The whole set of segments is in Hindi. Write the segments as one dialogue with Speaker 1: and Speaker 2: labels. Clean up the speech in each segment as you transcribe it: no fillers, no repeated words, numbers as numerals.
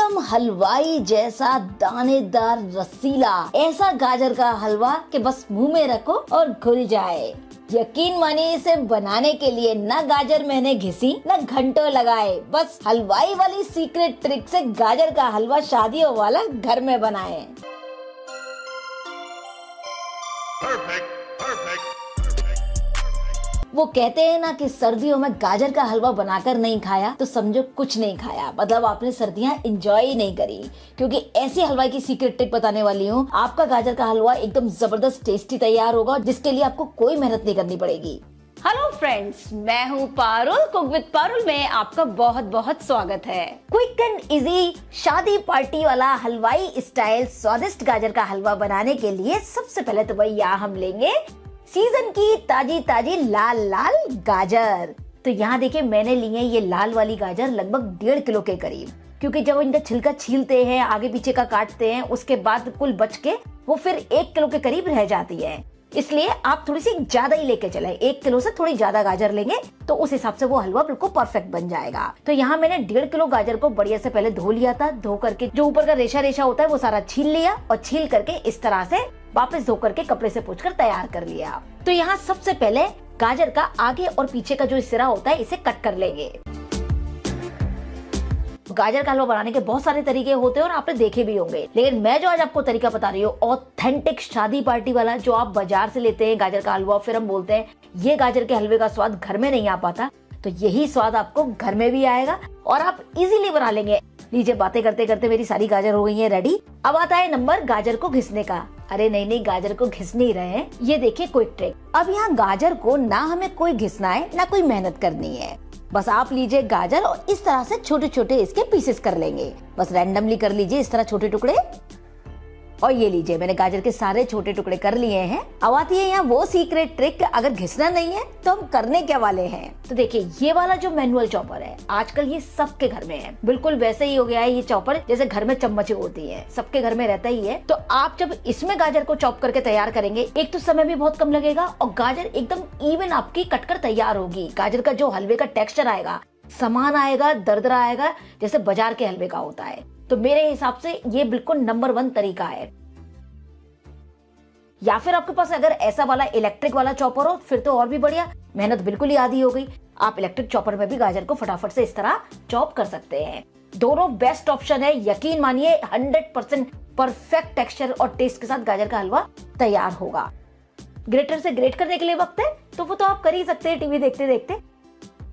Speaker 1: एकदम हलवाई जैसा दानेदार रसीला ऐसा गाजर का हलवा कि बस मुंह में रखो और घुल जाए। यकीन मानिए इसे बनाने के लिए न गाजर मैंने घिसी न घंटों लगाए, बस हलवाई वाली सीक्रेट ट्रिक से गाजर का हलवा शादियों वाला घर में बनाए। वो कहते हैं ना कि सर्दियों में गाजर का हलवा बनाकर नहीं खाया तो समझो कुछ नहीं खाया, मतलब आपने सर्दियां एंजॉय ही नहीं करी। क्योंकि ऐसी हलवाई की सीक्रेट ट्रिक बताने वाली हूँ, आपका गाजर का हलवा एकदम जबरदस्त टेस्टी तैयार होगा, जिसके लिए आपको कोई मेहनत नहीं करनी पड़ेगी।
Speaker 2: हेलो फ्रेंड्स, मैं हूँ पारुल। कुक विद पारुल में आपका बहुत बहुत स्वागत है।
Speaker 1: क्विक एंड इजी शादी पार्टी वाला हलवाई स्टाइल स्वादिष्ट गाजर का हलवा बनाने के लिए सबसे पहले तो भैया हम लेंगे सीजन की ताजी ताजी लाल लाल गाजर। तो यहाँ देखिए मैंने ली है ये लाल वाली गाजर लगभग 1.5 किलो के करीब, क्योंकि जब इनका छिलका छीलते हैं आगे पीछे का काटते हैं उसके बाद कुल बच के वो फिर 1 किलो के करीब रह जाती है, इसलिए आप थोड़ी सी ज्यादा ही लेके चले। 1 किलो से थोड़ी ज्यादा गाजर लेंगे तो उस हिसाब से वो हलवा बिल्कुल परफेक्ट बन जाएगा। तो यहाँ मैंने 1.5 किलो गाजर को बढ़िया से पहले धो लिया था। धो करके जो ऊपर का रेशा रेशा होता है वो सारा छील लिया और छील करके इस तरह से वापस धो करके कपड़े से पोंछकर तैयार कर लिया। तो यहाँ सबसे पहले गाजर का आगे और पीछे का जो सिरा होता है इसे कट कर लेंगे। गाजर का हलवा बनाने के बहुत सारे तरीके होते हैं और आपने देखे भी होंगे, लेकिन मैं जो आज आपको तरीका बता रही हूँ ऑथेंटिक शादी पार्टी वाला, जो आप बाजार से लेते हैं गाजर का हलवा, फिर हम बोलते हैं ये गाजर के हलवे का स्वाद घर में नहीं आ पाता, तो यही स्वाद आपको घर में भी आएगा और आप इजीली बना लेंगे। लीजिए, बातें करते करते मेरी सारी गाजर हो गई है रेडी। अब आता है नंबर गाजर को घिसने का। अरे नहीं, गाजर को घिस नहीं रहे हैं, ये देखिए क्विक ट्रिक। अब यहाँ गाजर को ना हमें कोई घिसना है ना कोई मेहनत करनी है, बस आप लीजिए गाजर और इस तरह से छोटे छोटे इसके पीसेस कर लेंगे। बस रैंडमली कर लीजिए इस तरह छोटे टुकड़े। और ये लीजिए मैंने गाजर के सारे छोटे टुकड़े कर लिए हैं। अब आती है यहाँ वो सीक्रेट ट्रिक, अगर घिसना नहीं है तो हम करने क्या वाले हैं। तो देखिए ये वाला जो मैनुअल चॉपर है आजकल ये सबके घर में है, बिल्कुल वैसे ही हो गया है ये चॉपर जैसे घर में चम्मचें होती है, सबके घर में रहता ही है। तो आप जब इसमें गाजर को चॉप करके तैयार करेंगे, एक तो समय भी बहुत कम लगेगा और गाजर एकदम इवन आपकी कटकर तैयार होगी। गाजर का जो हलवे का टेक्सचर आएगा, समान आएगा, दरदरा आएगा, जैसे बाजार के हलवे का होता है। तो मेरे हिसाब से ये बिल्कुल नंबर 1 तरीका है। या फिर आपके पास अगर ऐसा वाला इलेक्ट्रिक वाला चॉपर हो फिर तो और भी बढ़िया, मेहनत बिल्कुल ही आधी हो गई। आप इलेक्ट्रिक चॉपर में भी गाजर को फटाफट से इस तरह चॉप कर सकते हैं। दोनों बेस्ट ऑप्शन है, यकीन मानिए 100% परफेक्ट टेक्सचर और टेस्ट के साथ गाजर का हलवा तैयार होगा। ग्रेटर से ग्रेट करने के लिए वक्त है तो वो तो आप कर ही सकते हैं टीवी देखते देखते।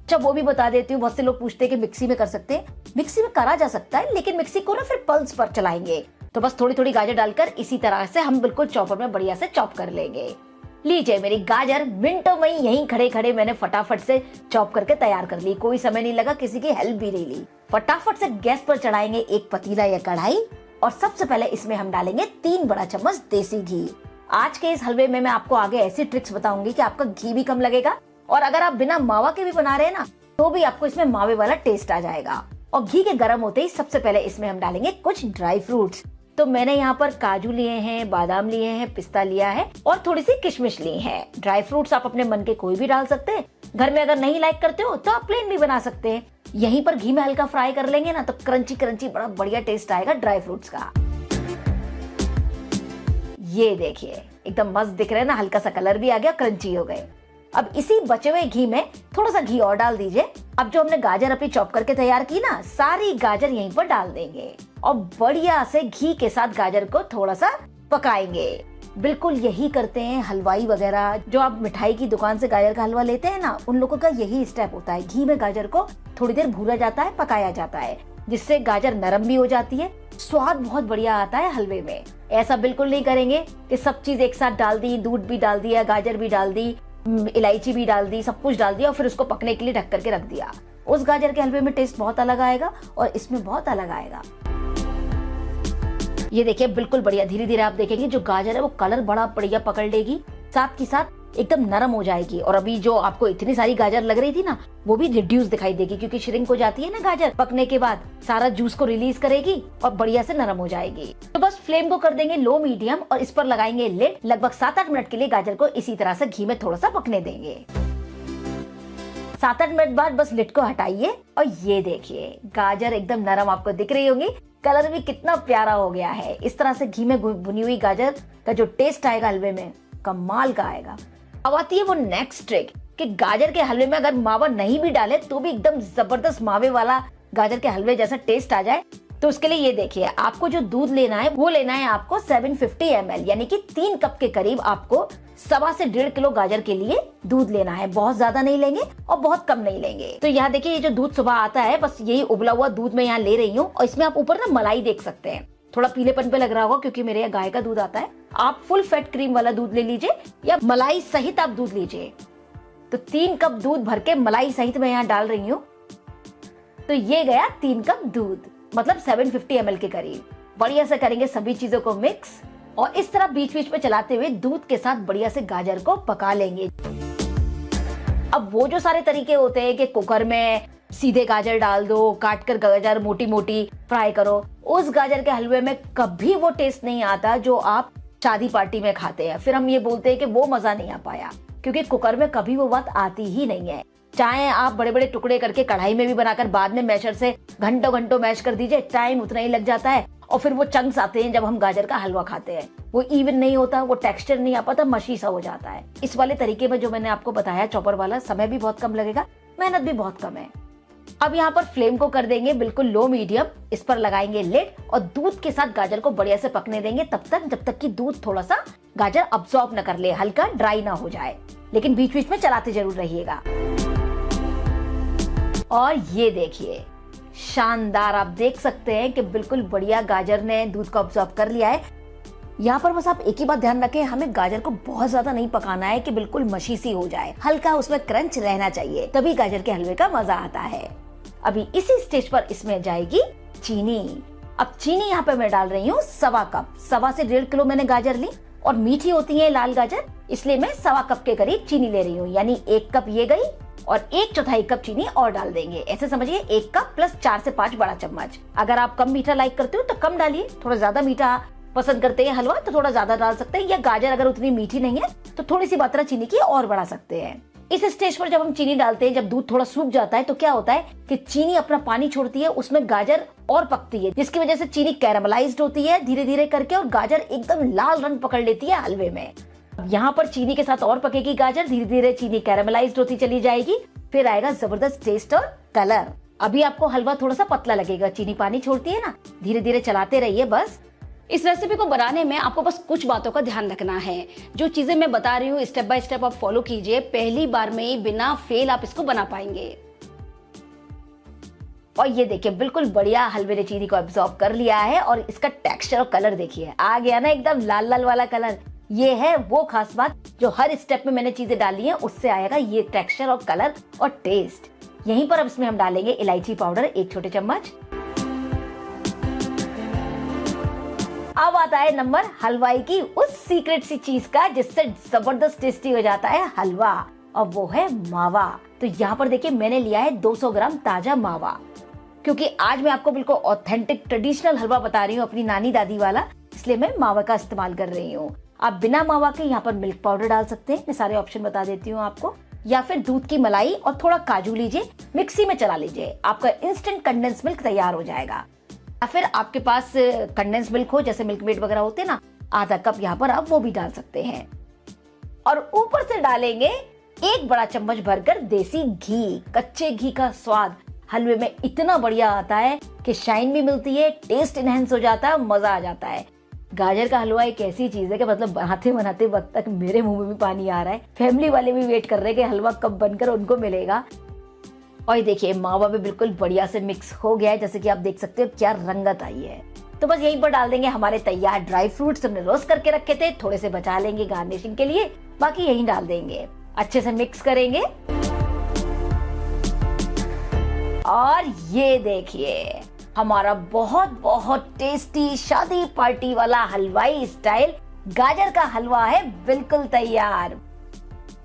Speaker 1: अच्छा वो भी बता देती हूँ, बहुत से लोग पूछते हैं कि मिक्सी में कर सकते हैं। मिक्सी में करा जा सकता है, लेकिन मिक्सी को ना फिर पल्स पर चलाएंगे, तो बस थोड़ी थोड़ी गाजर डालकर इसी तरह से हम बिल्कुल चॉपर में बढ़िया से चॉप कर लेंगे। लीजिए मेरी गाजर मिनटों में यहीं खड़े खड़े मैंने फटाफट से चॉप करके तैयार कर ली। कोई समय नहीं लगा, किसी की हेल्प भी नहीं ली। फटाफट से गैस पर चढ़ाएंगे एक पतीला या कढ़ाई और सबसे पहले इसमें हम डालेंगे 3 बड़ा चम्मच देसी घी। आज के इस हलवे में मैं आपको आगे ऐसी ट्रिक्स बताऊंगी कि आपका घी भी कम लगेगा और अगर आप बिना मावा के भी बना रहे हैं ना तो भी आपको इसमें मावे वाला टेस्ट आ जाएगा। और घी के गर्म होते ही सबसे पहले इसमें हम डालेंगे कुछ ड्राई फ्रूट्स। तो मैंने यहाँ पर काजू लिए हैं, बादाम लिए हैं, पिस्ता लिया है और थोड़ी सी किशमिश ली है। ड्राई फ्रूट्स आप अपने मन के कोई भी डाल सकते हैं। घर में अगर नहीं लाइक करते हो तो आप प्लेन भी बना सकते हैं। यहीं पर घी में हल्का फ्राई कर लेंगे ना तो क्रंची क्रंची बड़ा बढ़िया टेस्ट आएगा ड्राई फ्रूट्स का। ये देखिए एकदम मस्त दिख रहे हैं ना, हल्का सा कलर भी आ गया, क्रंची हो गए। अब इसी बचे हुए घी में थोड़ा सा घी और डाल दीजिए। अब जो हमने गाजर अपनी चॉप करके तैयार की ना, सारी गाजर यहीं पर डाल देंगे और बढ़िया से घी के साथ गाजर को थोड़ा सा पकाएंगे। बिल्कुल यही करते हैं हलवाई वगैरह, जो आप मिठाई की दुकान से गाजर का हलवा लेते हैं ना, उन लोगों का यही स्टेप होता है। घी में गाजर को थोड़ी देर भूना जाता है, पकाया जाता है, जिससे गाजर नरम भी हो जाती है, स्वाद बहुत बढ़िया आता है हलवे में। ऐसा बिल्कुल नहीं करेंगे कि सब चीज एक साथ डाल दी, दूध भी डाल दिया, गाजर भी डाल दी, इलायची भी डाल दी, सब कुछ डाल दिया और फिर उसको पकने के लिए ढक करके रख दिया। उस गाजर के हलवे में टेस्ट बहुत अलग आएगा और इसमें बहुत अलग आएगा। ये देखिए बिल्कुल बढ़िया, धीरे धीरे आप देखेंगे जो गाजर है वो कलर बड़ा बढ़िया पकड़ लेगी, साथ ही साथ एकदम नरम हो जाएगी। और अभी जो आपको इतनी सारी गाजर लग रही थी ना, वो भी रिड्यूस दिखाई देगी, क्योंकि श्रिंक हो जाती है ना गाजर पकने के बाद, सारा जूस को रिलीज करेगी और बढ़िया से नरम हो जाएगी। तो बस फ्लेम को कर देंगे लो मीडियम और इस पर लगाएंगे लिड। लगभग 7-8 मिनट के लिए गाजर को इसी तरह से घी में थोड़ा सा पकने देंगे। 7-8 मिनट बाद बस लिड को हटाइए और ये देखिए गाजर एकदम नरम आपको दिख रही होंगी। कलर भी कितना प्यारा हो गया है। इस तरह से घी में भुनी हुई गाजर का जो टेस्ट आएगा हलवे में, कमाल का आएगा। अब आती है वो नेक्स्ट ट्रिक कि गाजर के हलवे में अगर मावा नहीं भी डाले तो भी एकदम जबरदस्त मावे वाला गाजर के हलवे जैसा टेस्ट आ जाए। तो उसके लिए ये देखिए, आपको जो दूध लेना है वो लेना है आपको 750 ml, यानी कि 3 कप के करीब आपको 1.25 से 1.5 किलो गाजर के लिए दूध लेना है। बहुत ज्यादा नहीं लेंगे और बहुत कम नहीं लेंगे। तो यहाँ देखिए, ये जो दूध सुबह आता है, बस यही उबला हुआ दूध मैं यहाँ ले रही हूँ। और इसमें आप ऊपर ना मलाई देख सकते हैं, थोड़ा पीलेपन पे लग रहा होगा क्योंकि मेरे यहाँ गाय का दूध आता है। आप फुल फैट क्रीम वाला दूध ले लीजिए या मलाई सहित आप दूध लीजिए। तो 3 कप दूध भर के मलाई सहित मैं यहाँ डाल रही हूँ। तो ये गया 3 कप दूध, मतलब 750 ml के करीब। बढ़िया से करेंगे सभी चीजों को मिक्स और इस तरह बीच बीच में चलाते हुए दूध के साथ बढ़िया से गाजर को पका लेंगे। अब वो जो सारे तरीके होते हैं कि कुकर में सीधे गाजर डाल दो, काट कर गाजर मोटी मोटी फ्राई करो, उस गाजर के हलवे में कभी वो टेस्ट नहीं आता जो आप शादी पार्टी में खाते हैं। फिर हम ये बोलते हैं कि वो मजा नहीं आ पाया, क्योंकि कुकर में कभी वो बात आती ही नहीं है। चाहे आप बड़े बड़े टुकड़े करके कढ़ाई में भी बनाकर बाद में मैशर से घंटों घंटों मैश कर दीजिए, टाइम उतना ही लग जाता है। और फिर वो चंक्स आते हैं जब हम गाजर का हलवा खाते हैं, वो इवन नहीं होता, वो टेक्सचर नहीं आ पाता, मशी सा हो जाता है। इस वाले तरीके में जो मैंने आपको बताया चॉपर वाला, समय भी बहुत कम लगेगा, मेहनत भी बहुत कम है। अब यहाँ पर फ्लेम को कर देंगे बिल्कुल लो मीडियम, इस पर लगाएंगे लिड और दूध के साथ गाजर को बढ़िया से पकने देंगे तब तक जब तक कि दूध थोड़ा सा गाजर अब्सॉर्ब न कर ले, हल्का ड्राई ना हो जाए। लेकिन बीच बीच में चलाते जरूर रहिएगा। और ये देखिए, शानदार, आप देख सकते हैं कि बिल्कुल बढ़िया गाजर ने दूध को अब्सॉर्ब कर लिया है। यहाँ पर बस आप एक ही बात ध्यान रखें, हमें गाजर को बहुत ज्यादा नहीं पकाना है कि बिल्कुल मशी सी हो जाए, हल्का उसमें क्रंच रहना चाहिए, तभी गाजर के हलवे का मजा आता है। अभी इसी स्टेज पर इसमें जाएगी चीनी। अब चीनी यहाँ पे मैं डाल रही हूँ 1.25 कप, 1.25 से 1.5 किलो मैंने गाजर ली और मीठी होती है लाल गाजर, इसलिए मैं 1.25 कप के करीब चीनी ले रही हूँ। यानी 1 कप ये गई और 1/4 कप चीनी और डाल देंगे। ऐसे समझिए 1 कप प्लस 4 से 5 बड़ा चम्मच। अगर आप कम मीठा लाइक करते हो तो कम डालिए, थोड़ा ज्यादा मीठा पसंद करते हैं हलवा तो थोड़ा ज्यादा डाल सकते हैं, या गाजर अगर उतनी मीठी नहीं है तो थोड़ी सी मात्रा चीनी की और बढ़ा सकते हैं। इस स्टेज पर जब हम चीनी डालते हैं, जब दूध थोड़ा सूख जाता है तो क्या होता है कि चीनी अपना पानी छोड़ती है, उसमें गाजर और पकती है, जिसकी वजह से चीनी कैरामलाइज्ड होती है धीरे धीरे करके और गाजर एकदम लाल रंग पकड़ लेती है हलवे में। यहाँ पर चीनी के साथ और पकेगी गाजर, धीरे धीरे चीनी कैरामलाइज्ड होती चली जाएगी, फिर आएगा जबरदस्त टेस्ट और कलर। अभी आपको हलवा थोड़ा सा पतला लगेगा, चीनी पानी छोड़ती है ना, धीरे धीरे चलाते रहिए बस।
Speaker 2: इस रेसिपी को बनाने में आपको बस कुछ बातों का ध्यान रखना है। जो चीजें मैं बता रही हूँ स्टेप बाय स्टेप आप फॉलो कीजिए, पहली बार में ही बिना फेल आप इसको बना पाएंगे।
Speaker 1: और ये देखिए, बिल्कुल बढ़िया हलवे ने चीनी को एब्जॉर्ब कर लिया है और इसका टेक्सचर और कलर देखिए, आ गया ना एकदम लाल लाल वाला कलर। ये है वो खास बात जो हर स्टेप में मैंने चीजें डाली हैं उससे आएगा ये टेक्सचर और कलर और टेस्ट। यहीं पर अब इसमें हम डालेंगे इलायची पाउडर 1 छोटे चम्मच। अब आता है नंबर हलवाई की उस सीक्रेट सी चीज का जिससे जबरदस्त टेस्टी हो जाता है हलवा, और वो है मावा। तो यहाँ पर देखिए मैंने लिया है 200 ग्राम ताजा मावा, क्योंकि आज मैं आपको बिल्कुल ऑथेंटिक ट्रेडिशनल हलवा बता रही हूँ अपनी नानी दादी वाला, इसलिए मैं मावा का इस्तेमाल कर रही हूँ। आप बिना मावा के यहाँ पर मिल्क पाउडर डाल सकते हैं, मैं सारे ऑप्शन बता देती हूँ आपको, या फिर दूध की मलाई और थोड़ा काजू लीजिए, मिक्सी में चला लीजिए, आपका इंस्टेंट कंडेंस मिल्क तैयार हो जाएगा। या फिर आपके पास कंडेंस मिल्क हो जैसे मिल्क मेड वगैरह होते हैं ना, आधा कप यहाँ पर आप वो भी डाल सकते हैं। और ऊपर से डालेंगे 1 बड़ा चम्मच भरकर देसी घी। कच्चे घी का स्वाद हलवे में इतना बढ़िया आता है कि शाइन भी मिलती है, टेस्ट इनहेंस हो जाता है, मजा आ जाता है। गाजर का हलवा एक ऐसी चीज है कि मतलब बनाते वक्त तक मेरे मुंह में भी पानी आ रहा है, फैमिली वाले भी वेट कर रहे हैं कि हलवा कब बनकर उनको मिलेगा। और देखिए मावा भी बिल्कुल बढ़िया से मिक्स हो गया है, जैसे कि आप देख सकते हो क्या रंगत आई है। तो बस यहीं पर डाल देंगे हमारे तैयार ड्राई फ्रूट्स, हमने रोस्ट करके रखे थे, थोड़े से बचा लेंगे गार्निशिंग के लिए, बाकी यहीं डाल देंगे, अच्छे से मिक्स करेंगे। और ये देखिए हमारा बहुत बहुत टेस्टी शादी पार्टी वाला हलवाई स्टाइल गाजर का हलवा है बिल्कुल तैयार।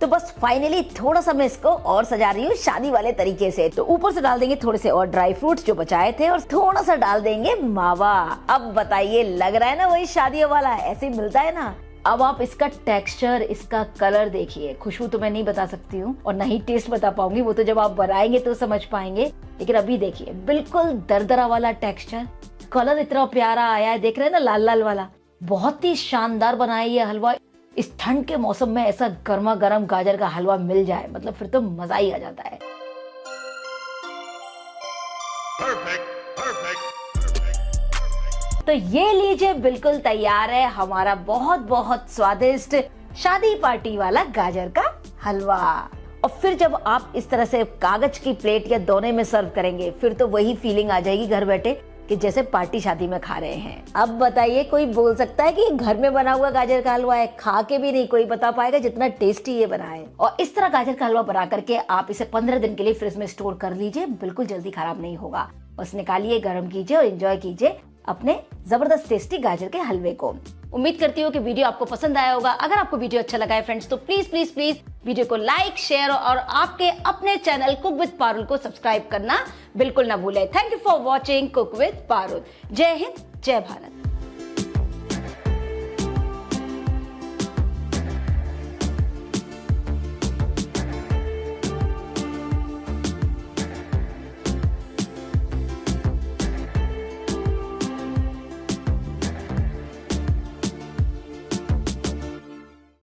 Speaker 1: तो बस फाइनली थोड़ा सा मैं इसको और सजा रही हूँ शादी वाले तरीके से। तो ऊपर से डाल देंगे थोड़े से और ड्राई फ्रूट्स जो बचाए थे और थोड़ा सा डाल देंगे मावा। अब बताइए, लग रहा है ना वही शादियों वाला, ऐसे ही मिलता है ना, अब आप इसका टेक्सचर, इसका कलर देखिए। खुशबू तो मैं नहीं बता सकती हूँ और ना ही टेस्ट बता पाऊंगी, वो तो जब आप बनाएंगे तो समझ पाएंगे। लेकिन अभी देखिए बिल्कुल दरदरा वाला टेक्सचर, कलर इतना प्यारा आया है, देख रहे हैं ना, लाल लाल वाला। बहुत ही शानदार बना है ये हलवा। इस ठंड के मौसम में ऐसा गर्मा गर्म गाजर का हलवा मिल जाए मतलब फिर तो मजा ही आ जाता है। तो ये लीजिए बिल्कुल तैयार है हमारा बहुत बहुत स्वादिष्ट शादी पार्टी वाला गाजर का हलवा। और फिर जब आप इस तरह से कागज की प्लेट या दोने में सर्व करेंगे फिर तो वही फीलिंग आ जाएगी घर बैठे कि जैसे पार्टी शादी में खा रहे हैं। अब बताइए कोई बोल सकता है कि घर में बना हुआ गाजर का हलवा है? खा के भी नहीं कोई बता पाएगा जितना टेस्टी ये बना है। और इस तरह गाजर का हलवा बना करके आप इसे 15 दिन के लिए फ्रिज में स्टोर कर लीजिए, बिल्कुल जल्दी खराब नहीं होगा। बस निकालिए, गर्म कीजिए और एंजॉय कीजिए अपने जबरदस्त टेस्टी गाजर के हलवे को।
Speaker 2: उम्मीद करती हूँ कि वीडियो आपको पसंद आया होगा। अगर आपको वीडियो अच्छा लगा है फ्रेंड्स तो प्लीज प्लीज प्लीज वीडियो को लाइक, शेयर और आपके अपने चैनल कुक विद पारुल को सब्सक्राइब करना बिल्कुल ना भूलें। Thank you for watching cook with Parul. जय हिंद, जय भारत।